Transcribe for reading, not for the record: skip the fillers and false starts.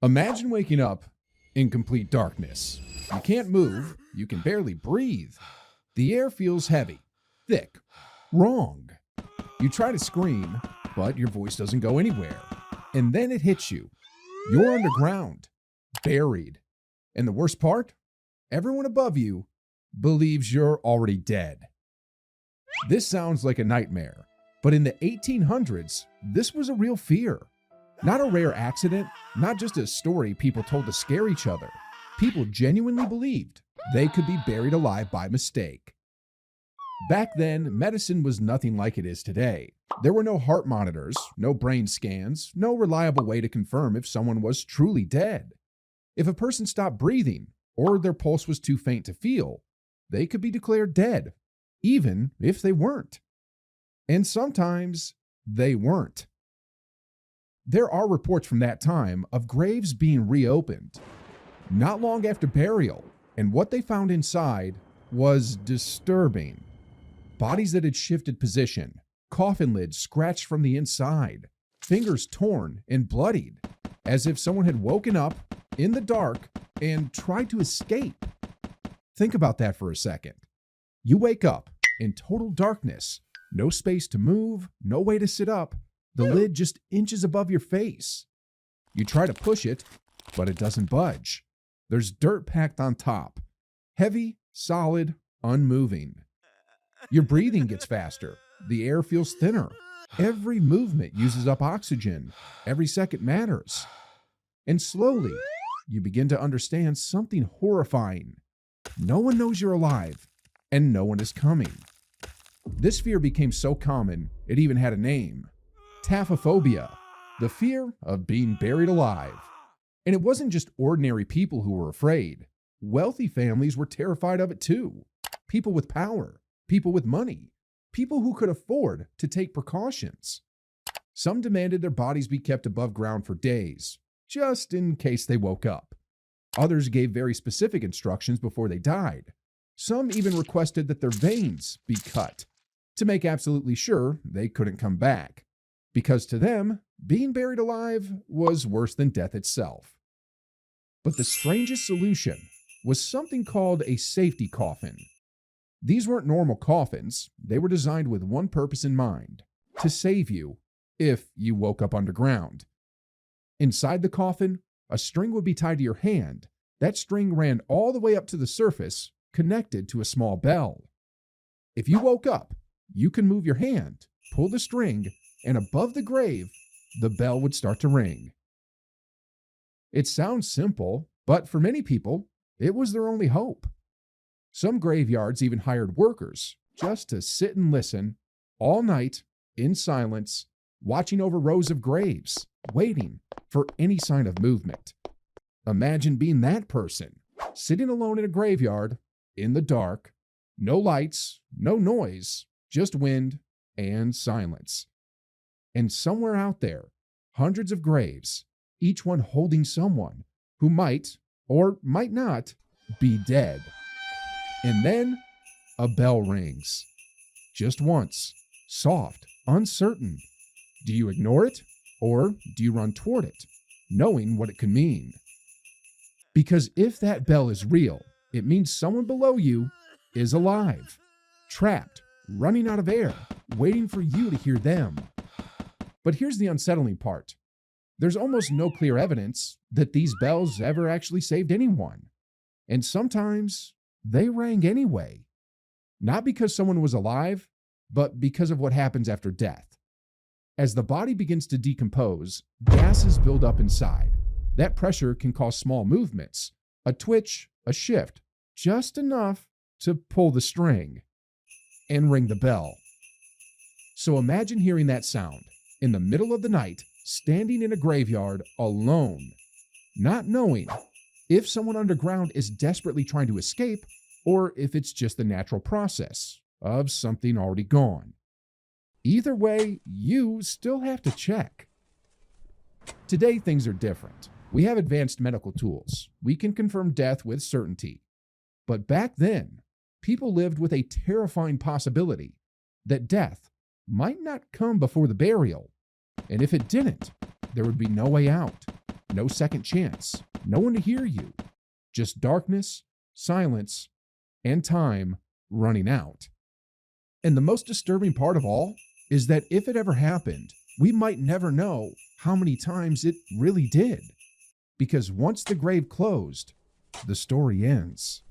Imagine waking up in complete darkness. You can't move, you can barely breathe. The air feels heavy, thick, wrong. You try to scream, but your voice doesn't go anywhere. And then it hits you. You're underground, buried. And the worst part? Everyone above you believes you're already dead. This sounds like a nightmare, but in the 1800s, this was a real fear. Not a rare accident, not just a story people told to scare each other. People genuinely believed they could be buried alive by mistake. Back then, medicine was nothing like it is today. There were no heart monitors, no brain scans, no reliable way to confirm if someone was truly dead. If a person stopped breathing or their pulse was too faint to feel, they could be declared dead, even if they weren't. And sometimes they weren't. There are reports from that time of graves being reopened not long after burial, and what they found inside was disturbing. Bodies that had shifted position, coffin lids scratched from the inside, fingers torn and bloodied, as if someone had woken up in the dark and tried to escape. Think about that for a second. You wake up in total darkness, no space to move, no way to sit up. The lid just inches above your face. You try to push it, but it doesn't budge. There's dirt packed on top. Heavy, solid, unmoving. Your breathing gets faster. The air feels thinner. Every movement uses up oxygen. Every second matters. And slowly, you begin to understand something horrifying. No one knows you're alive, and no one is coming. This fear became so common, it even had a name. Taphophobia, the fear of being buried alive. And it wasn't just ordinary people who were afraid. Wealthy families were terrified of it too. People with power, people with money, people who could afford to take precautions. Some demanded their bodies be kept above ground for days, just in case they woke up. Others gave very specific instructions before they died. Some even requested that their veins be cut to make absolutely sure they couldn't come back. Because to them, being buried alive was worse than death itself. But the strangest solution was something called a safety coffin. These weren't normal coffins. They were designed with one purpose in mind: to save you if you woke up underground. Inside the coffin, a string would be tied to your hand. That string ran all the way up to the surface, connected to a small bell. If you woke up, you can move your hand, pull the string, and above the grave, the bell would start to ring. It sounds simple, but for many people, it was their only hope. Some graveyards even hired workers just to sit and listen all night in silence, watching over rows of graves, waiting for any sign of movement. Imagine being that person, sitting alone in a graveyard, in the dark, no lights, no noise, just wind and silence. And somewhere out there, hundreds of graves, each one holding someone who might or might not be dead. And then a bell rings. Just once, soft, uncertain. Do you ignore it or do you run toward it, knowing what it could mean? Because if that bell is real, it means someone below you is alive, trapped, running out of air, waiting for you to hear them. But here's the unsettling part. There's almost no clear evidence that these bells ever actually saved anyone. And sometimes they rang anyway. Not because someone was alive, but because of what happens after death. As the body begins to decompose, gases build up inside. That pressure can cause small movements, a twitch, a shift, just enough to pull the string and ring the bell. So imagine hearing that sound in the middle of the night, standing in a graveyard alone, not knowing if someone underground is desperately trying to escape or if it's just the natural process of something already gone. Either way, you still have to check. Today, things are different. We have advanced medical tools. We can confirm death with certainty. But back then, people lived with a terrifying possibility that death might not come before the burial. And if it didn't, there would be no way out. No second chance. No one to hear you. Just darkness, silence, and time running out. And the most disturbing part of all is that if it ever happened, we might never know how many times it really did. Because once the grave closed, the story ends.